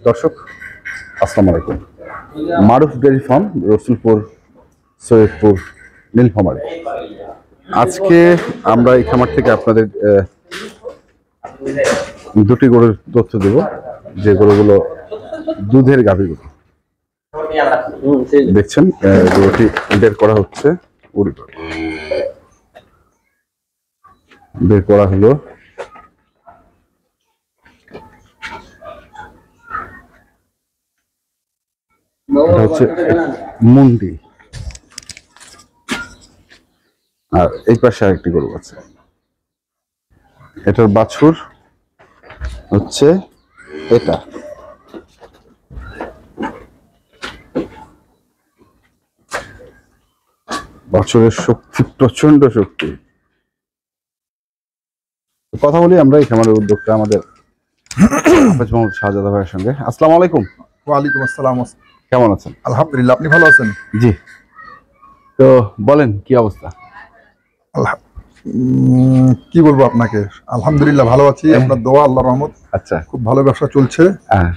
দর্শক আসসালামু আলাইকুম। মারুফ ডেয়ারি ফার্ম, রসুলপুর, সৈয়দপুর, নীলফামারী। আজকে আমরা এই খামার থেকে আপনাদের দুটি গরুর তথ্য দেব, যে গরুগুলো দুধের গাভী গরু। দেখছেন গরুটি বের করা হচ্ছে, বের করা হলো। এটা হচ্ছে মুন্ডি, আর এই পাশে আরেকটি গরু আছে। এটার বাছুর হচ্ছে এটা। বাছুরের শক্তি, প্রচন্ড শক্তি। কথা বলি আমরা এই খামারের উদ্যোক্তা আমাদের হাফেজ মোহাম্মদ শাহজাদা ভাইয়ের সঙ্গে। আসসালামু আলাইকুম। ওয়ালাইকুম আসসালাম। কেমন আছেন? আলহামদুলিল্লাহ, আপনি ভালো আছেন? জি। তো বলেন কি অবস্থা? কি বলবো আপনাকে, আলহামদুলিল্লাহ ভালো আছি, আপনার দোয়া, আল্লাহর রহমত। আচ্ছা, খুব ভালো ব্যবসা চলছে। হ্যাঁ।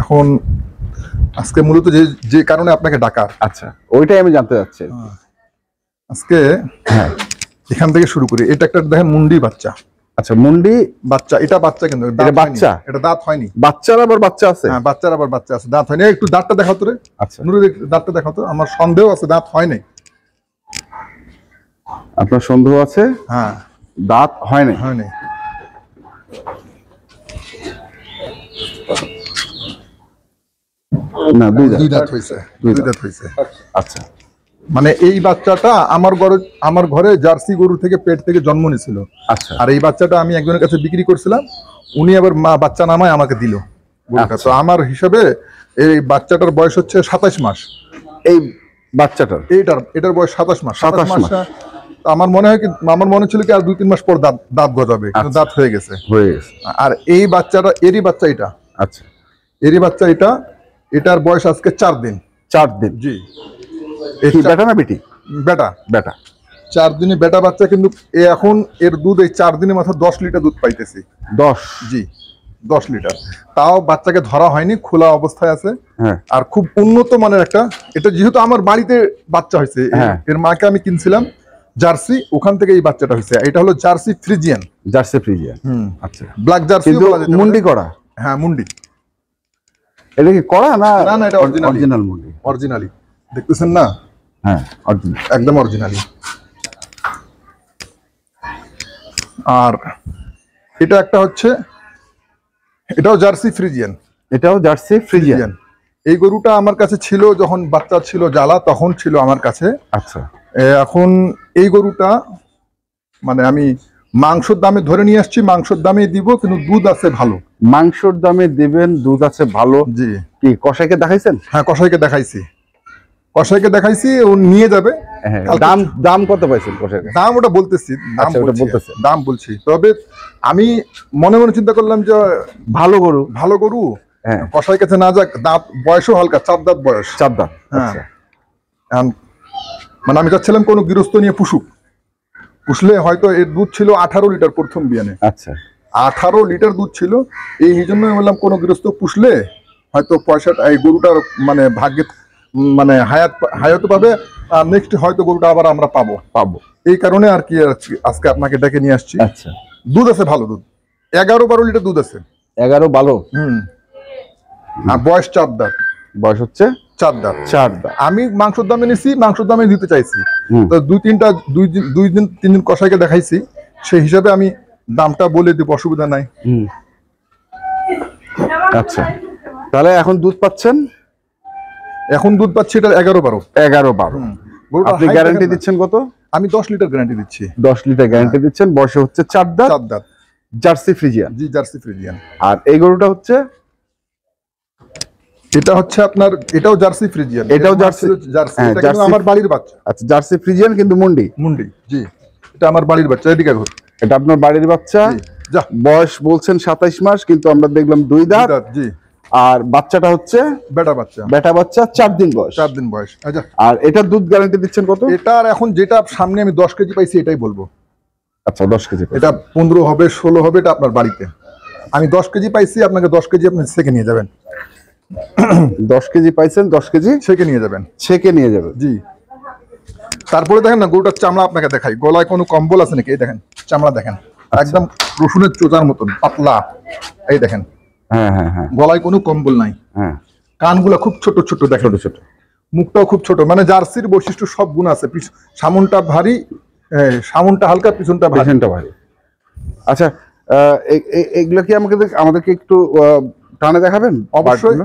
এখন আজকে মূলত যে কারণে আপনাকে ডাকার, আচ্ছা, ওইটাই আমি জানতে চাচ্ছি। আজকে হ্যাঁ, এখান থেকে শুরু করি। এটা একটা দেখেন মুন্ডি বাচ্চা। আচ্ছা, মুন্ডি বাচ্চা। এটা বাচ্চা, কিন্তু বাচ্চা, এটা দাঁত হয়নি। বাচ্চার আবার বাচ্চা আছে? হ্যাঁ, বাচ্চার আবার বাচ্চা আছে, দাঁত হয়নি। একটু দাঁতটা দেখাও তো রে। আচ্ছা, দাঁতটা দেখাও তো, আমার সন্দেহ আছে দাঁত হয়নি। আপনার সন্দেহ আছে? হ্যাঁ, দাঁত হয়নি। হয়নি। না, দুই দাঁত হয়েছে, দুই দাঁত হয়েছে। আচ্ছা, মানে এই বাচ্চাটা আমার ঘরে জার্সি গরু থেকে পেট থেকে জন্ম নিয়েছিল। আচ্ছা। আর এই বাচ্চাটা আমি একজনের কাছে বিক্রি করছিলাম, উনি আবার মা বাচ্চা নামায় আমাকে দিল গরুটা। তো আমার হিসাবে এই বাচ্চাটার বয়স হচ্ছে 27 মাস। এই বাচ্চাটার এটার বয়স 27 মাস। 27 মাস। আমার মনে ছিল কি আর 2-3 মাস পর দাঁত গজাবে, কিন্তু দাঁত হয়ে গেছে। আর এই বাচ্চাটা এরই বাচ্চা এটা। আচ্ছা, এরই বাচ্চা এটা। এটার বয়স আজকে 4 দিন। 4 দিন? জি। বেটা না বেটি? বেটা। বেটা। 4 দিনে বেটা বাচ্চা, কিন্তু এখন এর দুধ এই 4 দিনের মাত্র 10 লিটার দুধ পাইতেছি। 10? জি, 10 লিটার। তাও বাচ্চাকে ধরা হয়নি, খোলা অবস্থায় আছে। হ্যাঁ। আর খুব উন্নত মানের একটা, এটা যেহেতু আমার বাড়িতে বাচ্চা হয়েছে, এর মাকে আমি কিনছিলাম জার্সি, ওখান থেকে এই বাচ্চাটা হয়েছে। এটা হলো জার্সি ফ্রিজিয়ান। Jersey Friesian. আচ্ছা। ব্ল্যাক জার্সি মুন্ডি করা? হ্যাঁ, মুন্ডি। এটা কি করা না? না, এটা অরিজিনাল মুন্ডি। অরিজিনালি দেখতেছেন না? হ্যাঁ, অরিজিনাল, একদম অরিজিনালি। আর এটা একটা হচ্ছে, এটাও জার্সি ফ্রিজিয়ান। এটাও জার্সি ফ্রিজিয়ান। এই গরুটা আমার কাছে ছিল যখন বাচ্চা ছিল জ্বালা, তখন ছিল আমার কাছে। আচ্ছা। এখন এই গরুটা মানে আমি মাংসের দামে ধরে নিয়ে আসছি, মাংসের দামে দিব, কিন্তু দুধ আছে ভালো। মাংসের দামে দিবেন, দুধ আছে ভালো। জি। কি কসাইকে দেখাইছেন? হ্যাঁ, কসাইকে দেখাইছি, ও নিয়ে যাবে। দাম কত পাইছেন কসাইকে? দাম ওটা বলতেছি, দাম বলছি। তবে আমি মনে মনে চিন্তা করলাম যে ভালো গরু কসাই কাছে না যাক, দাঁত বয়সও হালকা, 4 দাঁত বয়স। 4 দাঁত? হ্যাঁ। মানে আমি চাচ্ছিলাম কোনো গৃহস্থ নিয়ে পুষলে হয়তো এর দুধ ছিল 18 লিটার প্রথম বিয়ানে। আচ্ছা, 18 লিটার দুধ ছিল। এই জন্য বললাম কোনো গৃহস্থ পুষলে হয়তো পয়সাটা, এই গরুটার মানে ভাগ্যে মানে হায়াত পাবে, আর নেক্সট হয়তো গরুটা আবার আমরা পাবো। এই কারণে আর কি আজকে আপনাকে ডেকে নিয়ে আসছি। আচ্ছা। দুধ আছে ভালো, দুধ 11-12 লিটার দুধ আছে। 11-12? আর বয়স 4 দাঁত। বয়স হচ্ছে 4 দাঁত। আমি মাংসের দামে নিছি, মাংসের দামে দিতে চাইছি। তো 2-3 দিন কসাইকে দেখাইছি, সেই হিসাবে আমি দামটা বলে দিব, অসুবিধা নাই। আচ্ছা, তাহলে এখন দুধ পাচ্ছেন? এখন দুধ পাচ্ছি এটা 11-12। 11-12। আপনি গ্যারান্টি দিচ্ছেন কত? আমি 10 লিটার গ্যারান্টি দিচ্ছি। 10 লিটার গ্যারান্টি দিচ্ছেন। বয়স হচ্ছে 4 দাঁত। Jersey Friesian? জি, জার্সি ফ্রিজিয়ান। আর এই গরুটা হচ্ছে, এটা হচ্ছে আপনার, এটাও জার্সি ফ্রিজিয়ান। এটাও জার্সি। এটা কিন্তু আমার বাড়ির বাচ্চা। আচ্ছা, জার্সি ফ্রিজিয়ান কিন্তু মুন্ডি। জি, এটা আমার বাড়ির বাচ্চা। এদিকে ঘর। এটা আপনার বাড়ির বাচ্চা। বয়স বলছেন 27 মাস, কিন্তু আমরা দেখলাম 2 দাঁত। জি। আর বাচ্চাটা হচ্ছে বেটা বাচ্চা, 4 দিন বয়স। 4 দিন বয়স। আচ্ছা। আর এটার দুধ গ্যারান্টি দিচ্ছেন কত? এটার এখন যেটা সামনে আমি 10 কেজি পাইছি এটাই বলবো। আচ্ছা, 10 কেজি। এটা 15 হবে, 16 হবে, এটা আপনার বাড়িতে। আমি 10 কেজি পাইছি, আপনাকে 10 কেজি আপনি সেকে নিয়ে যাবেন। 10 কেজি পাইছেন, 10 কেজি সেকে নিয়ে যাবেন। ছেঁকে নিয়ে যাবেন। জি। তারপরে দেখেন না গরুটার চামড়া আপনাকে দেখাই, গলায় কোনো কম্বল আছে নাকি? এই দেখেন চামড়া দেখেন, একদম রসুনের চোচার মতন পাতলা। এই দেখেন, হ্যাঁ হ্যাঁ হ্যাঁ গলায় কোনো কম্বল নাই। হ্যাঁ, কানগুলা খুব ছোট ছোট দেখেন, ছোট ছোট। মুখটাও খুব ছোট, মানে জার্সির বৈশিষ্ট্য সব গুণ আছে। সামনটা ভারী, সামনটা হালকা, পিছনটা ভারী। পেশেন্টটা ভাই। আচ্ছা, এগুলো কি আমাদেরকে একটু টানে দেখাবেন? অবশ্যই।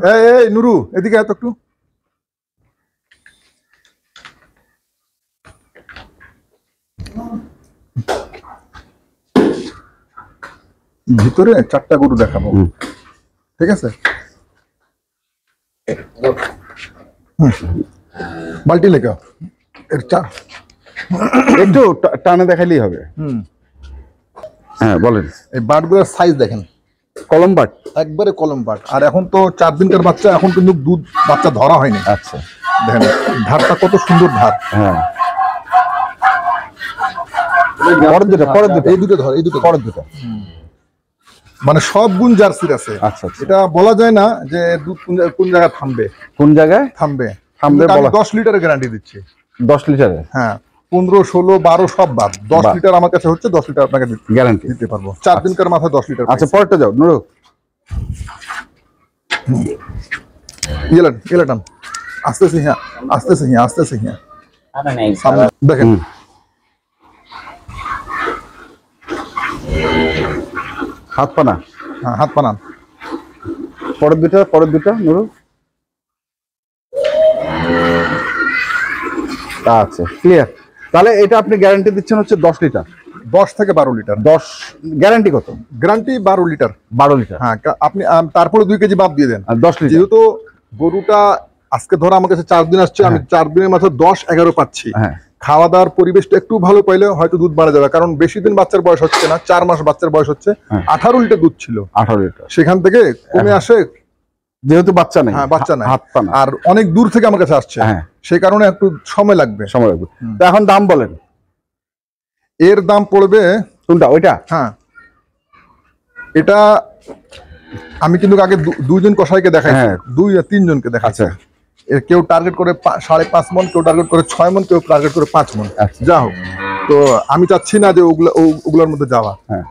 এই নুরু, এদিকে এত একটু। ভিতরে 4টা গরু দেখাবো, ঠিক আছে? বালতি লেখা এর চা একটু টানে দেখাইলেই হবে। হ্যাঁ বলেন। এই বাটগুলোর সাইজ দেখেন, কলম বাট, একবারে কলম বাট। আর এখন তো 4 দিনকার বাচ্চা, এখন কিন্তু দুধ বাচ্চা ধরা হয়নি। আচ্ছা দেখেন ধারটা কত সুন্দর ধার। হ্যাঁ, পরের দুটো এই দুটো ধর, এই দুটো পরের দুটো। মানে সব গুণ জার্সির আছে। আচ্ছা আচ্ছা, এটা বলা যায় না যে দুধ কোন জায়গায় থামবে। কোন জায়গায় থামবে থামবে কিন্তু আমি বলা। 10 লিটারের গ্যারান্টি দিচ্ছি। 10 লিটারের? হ্যাঁ, 15, 16, 12 সব বাদ। 10 বাহ। লিটার আমার কাছে হচ্ছে, 10 লিটার আপনাকে গ্যারান্টি দিতে পারবো। 4 দিনকার মাথায় 10 লিটার। আচ্ছা পরেরটা যাও নুরু। এলাম আসতেছি, হ্যাঁ আসতেছি, হ্যাঁ আসতেছি, হ্যাঁ Ada naik সামনে দেখেন। হাত পানা, হ্যাঁ হাত পানান। পরের দুটো নুরু। আচ্ছা ক্লিয়ার। তাহলে এটা আপনি গ্যারান্টি দিচ্ছেন হচ্ছে 10 লিটার? 10 থেকে 12 লিটার। 10 গ্যারান্টি কত? Guarantee 12 litre. 12 লিটার, হ্যাঁ, আপনি তারপরে 2 কেজি বাদ দিয়ে দেন। আর 10 লিটার। যেহেতু গরুটা আজকে ধরো আমার কাছে 4 দিন আসছে, আমি 4 দিনের মাথায় 10, 11 পাচ্ছি। হ্যাঁ, খাওয়া দাওয়ার পরিবেশটা একটু ভালো পাইলে হয়তো দুধ বাড়া যাবে, কারণ বেশি দিন বাচ্চার বয়স হচ্ছে না, 4 মাস বাচ্চার বয়স হচ্ছে। 18 লিটার দুধ ছিল, 18 লিটার। সেখান থেকে কমে আসে, যেহেতু বাচ্চা নেই। হ্যাঁ বাচ্চা নাই, হাত পানা, আর অনেক দূর থেকে আমার কাছে আসছে, হ্যাঁ সেই কারণে একটু সময় লাগবে। সময় লাগবে। তো এখন দাম বলেন। এর দাম পড়বে, কোনটা? ওইটা? হ্যাঁ এটা আমি কিন্তু আগে 2 জন কসাইকে দেখাই, হ্যাঁ। 2-3 জনকে দেখাচ্ছে। এর কেউ টার্গেট করে 5.5 মন, কেউ টার্গেট করে 6 মন, কেউ টার্গেট করে 5 মন। আচ্ছা। যা হোক, তো আমি চাচ্ছি না যে ওগুলোর মধ্যে যাওয়া। হ্যাঁ,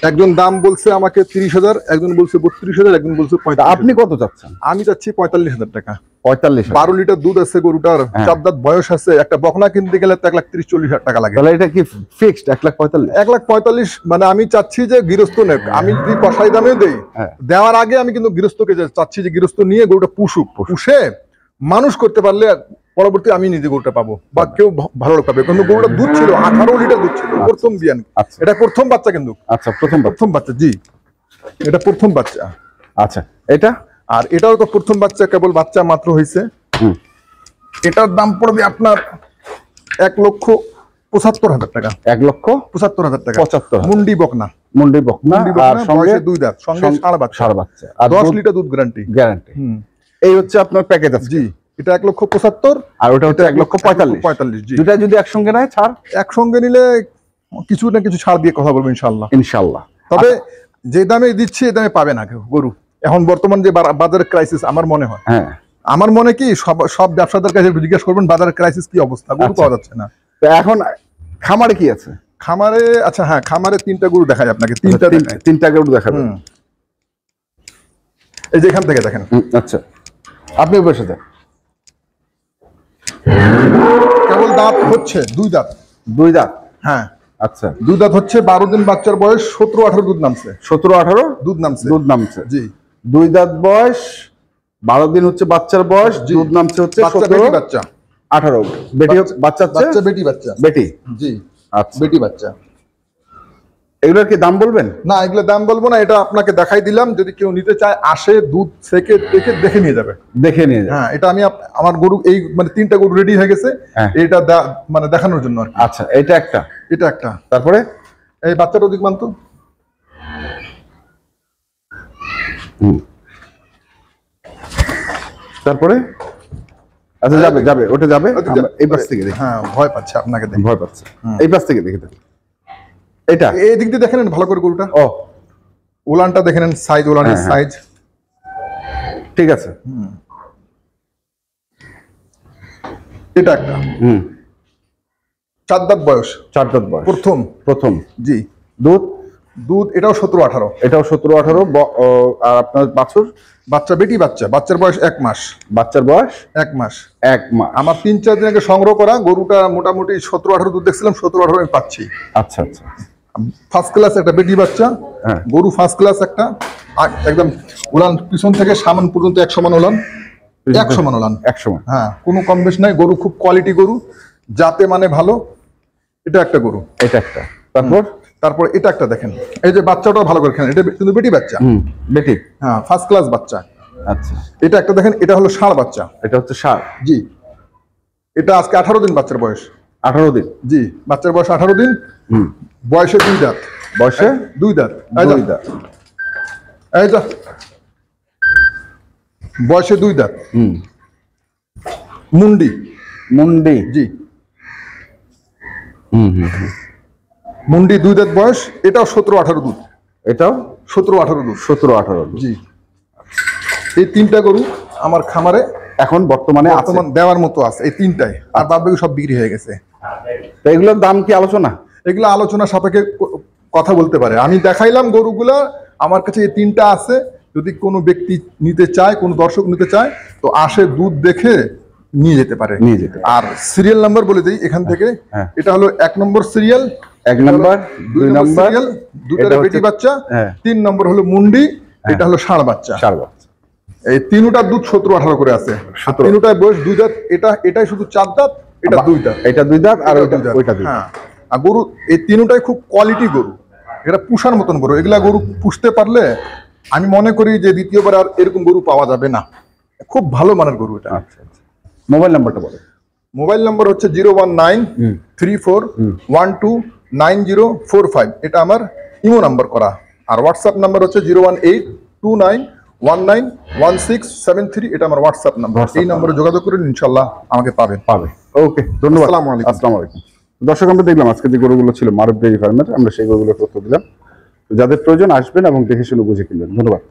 একজন দাম বলছে আমাকে 30,000, একজন বলছে 32,000, একজন বলছে 45,000। আপনি কত চাচ্ছেন? আমি চাচ্ছি 45,000 টাকা। 45? 12 লিটার দুধ আছে গরুটার, 4 দাঁত বয়স আছে। একটা বকনা কিনতে গেলে তো 1,30-40,000 টাকা লাগে। তাহলে এটা কি ফিক্সড 1,45,000? 1,45,000 মানে আমি চাচ্ছি যে গৃহস্থ নেক, আমি যদি কষাই দামে দেই, হ্যাঁ। দেওয়ার আগে আমি কিন্তু গৃহস্থকে চাচ্ছি যে গৃহস্থ নিয়ে গরুটা পুষে মানুষ করতে পারলে পরবর্তী আমি নিজে গরুটা পাবো, বা কেউ ভালো লোক পাবে। কিন্তু গরুটা দুধ ছিল 18 লিটার দুধ ছিল, প্রথম বিয়ান। আচ্ছা। এটা প্রথম বাচ্চা কিন্তু। আচ্ছা, প্রথম বাচ্চা, জি এটা প্রথম বাচ্চা। আচ্ছা, এটা? আর এটাও তো প্রথম বাচ্চা, কেবল বাচ্চা মাত্র হয়েছে। এটার দাম পড়বে আপনার 1,75,000 টাকা। 1,75,000 টাকা। 75,000 মুন্ডি বকনা, মুন্ডি বকনা, আর সঙ্গে 2 দাঁত, সঙ্গে ষাঁড় বাচ্চা, আর 10 লিটার দুধ গ্যারান্টি। এই হচ্ছে আপনার প্যাকেজ আছে। জি, এটা 1,75,000, আর ওটা হচ্ছে 1,45,000। জি। দুটা যদি একসঙ্গে নেয় ছাড়? একসঙ্গে নিলে কিছু না কিছু ছাড় দিয়ে কথা বলবো ইনশাআল্লাহ। ইনশাআল্লাহ। তবে যে দামে দিচ্ছি এই দামে পাবে না কেউ গরু। এখন বর্তমান যে বাজারের ক্রাইসিস, আমার মনে হয়, হ্যাঁ আমার মনে কি সব ব্যবসাদার কাছে জিজ্ঞেস করবেন বাজারের ক্রাইসিস কি অবস্থা, গরু পাওয়া যাচ্ছে না। তো এখন খামারে কি আছে? খামারে, আচ্ছা হ্যাঁ, খামারে 3টা গরু দেখাই আপনাকে। 3টা গরু দেখাবেন? এই যে এখান থেকে দেখেন। আচ্ছা, আপনি বসে যান। কেবল দাঁত হচ্ছে 2 দাঁত। 2 দাঁত? হ্যাঁ আচ্ছা, 2 দাঁত হচ্ছে। 12 দিন বাচ্চার বয়স, 17-18 দুধ নামছে। 17-18 দুধ নামছে। জি। 2 দাঁত বয়স, 12 দিন হচ্ছে বাচ্চার বয়স, দুধ নামছে হচ্ছে 17, বাচ্চা 18। বেটি বাচ্চা? বেটি বাচ্চা। বেটি, জি। আচ্ছা, বেটি বাচ্চা। এগুলোর কি দাম বলবেন? না, এগুলো দাম বলবো না, এটা আপনাকে দেখাই দিলাম। যদি কেউ নিতে চায় আসে, দুধ থেকে দেখে নিয়ে যাবে। হ্যাঁ, এটা আমি আমার গরু এই মানে 3টা গরু রেডি হয়ে গেছে, এটা মানে দেখানোর জন্য আর কি। আচ্ছা, এটা একটা। তারপরে এই বাচ্চাটা দিক মানতো। তারপরে আচ্ছা, যাবে ওটা যাবে। এই পাশ থেকে দেখি। হ্যাঁ, ভয় পাচ্ছে আপনাকে দেখে। ভয় পাচ্ছে। এই পাশ থেকে দেখি। এটা এই দিক দিয়ে দেখেন ভালো করে গরুটা। ও উলানটা দেখে নেন, সাইজ, উলানের হ্যাঁ, সাইজ। ঠিক আছে। এটা একটা হুম, 4 দাঁত বয়স, 4 দাঁত বয়স, প্রথম। প্রথম। জি। দুধ? দুধ এটাও 17-18। এটাও 17-18। আর আপনার বাছুর? বাচ্চা, বেটি বাচ্চা, বাচ্চার বয়স 1 মাস। বাচ্চার বয়স 1 মাস। 1 মাস। আমার 3-4 দিন আগে সংগ্রহ করা গরুটা মোটামুটি 17-18 দুধ দেখছিলাম, 17-18 আমি পাচ্ছি। আচ্ছা আচ্ছা। ফার্স্ট ক্লাস একটা বেটি বাচ্চা, হ্যাঁ। গরু ফার্স্ট ক্লাস একটা, একদম উলান পিছন থেকে সামন পর্যন্ত 100 মান উলান, 100 মান উলান। 100 মান। হ্যাঁ, কোনো কম বেশ নাই। গরু খুব কোয়ালিটি গরু, জাতে মানে ভালো। এটা একটা গরু। এটা একটা। তারপর এটা একটা দেখেন, এই যে বাচ্চাটাও ভালো করে খেলেন, এটা কিন্তু বেটি বাচ্চা। বেটি। হ্যাঁ, ফার্স্ট ক্লাস বাচ্চা। আচ্ছা। এটা একটা দেখেন, এটা হলো ষাঁড় বাচ্চা। এটা হচ্ছে ষাঁড়। জি। এটা আজকে 18 দিন বাচ্চার বয়স। 18 দিন। জি, বাচ্চার বয়স 18 দিন। বয়সে 2 দাঁত। বয়সে 2 দাঁত। 2 দাঁত। এই যা, বয়সে 2 দাঁত। মুন্ডি। মুন্ডি। জি। মুন্ডি 2 দাঁত বয়স। এটাও 17-18 দুধ। এটাও 17-18 দুধ। 17-18। জি। এই 3টা গরু আমার খামারে এখন বর্তমানে দেওয়ার মতো আছে, এই 3টাই। আর বাদ বাকি সব বিক্রি হয়ে গেছে। তো এগুলোর দাম কি আলোচনা? এগুলো আলোচনা সাপেক্ষে কথা বলতে পারে। আমি দেখাইলাম গরুগুলা, আমার কাছে এই 3টা আছে। যদি কোনো ব্যক্তি নিতে চায়, কোনো দর্শক নিতে চায়, তো আসে, দুধ দেখে নিয়ে যেতে পারে। আর সিরিয়াল নাম্বার বলে দিই এখান থেকে। এটা হলো 1 নম্বর সিরিয়াল, 1 নম্বর, 2 নম্বর সিরিয়াল, দুটো বেটি বাচ্চা। 3 নম্বর হলো মুন্ডি, এটা হলো ষাঁড় বাচ্চা। এই 3টার দুধ 17-18 করে আছে। 3টার বয়স 2 দাঁত। এটাই শুধু 4 দাঁত, এটা 2 দাঁত। এটা 2 দাঁত আর ওইটা 2 দাঁত। হ্যাঁ। আর গরু এই 3টাই খুব কোয়ালিটি গরু, এটা পুষার মতন গরু। এগুলা গরু পুষতে পারলে আমি মনে করি যে দ্বিতীয়বার আর এরকম গরু পাওয়া যাবে না। খুব ভালো মানের গরু এটা। আচ্ছা আচ্ছা। মোবাইল নাম্বারটা বলো। মোবাইল নাম্বার হচ্ছে 01934129045। এটা আমার ইমো নাম্বার করা। আর হোয়াটসঅ্যাপ নাম্বার হচ্ছে 01829191673। এটা আমার হোয়াটসঅ্যাপ নাম্বার। এই নম্বরে যোগাযোগ করুন, ইনশাল্লাহ আমাকে পাবেন। ওকে, ধন্যবাদ। আসসালামু আলাইকুম। আসসালামু আলাইকুম। দর্শক, আমরা দেখলাম আজকে যে গরুগুলো ছিল মারুফ ডেইরি ফার্মের, আমরা সেই গরুগুলোর তথ্য দিলাম। যাদের প্রয়োজন আসবেন এবং দেখে শুনে বুঝে কিনবেন। ধন্যবাদ।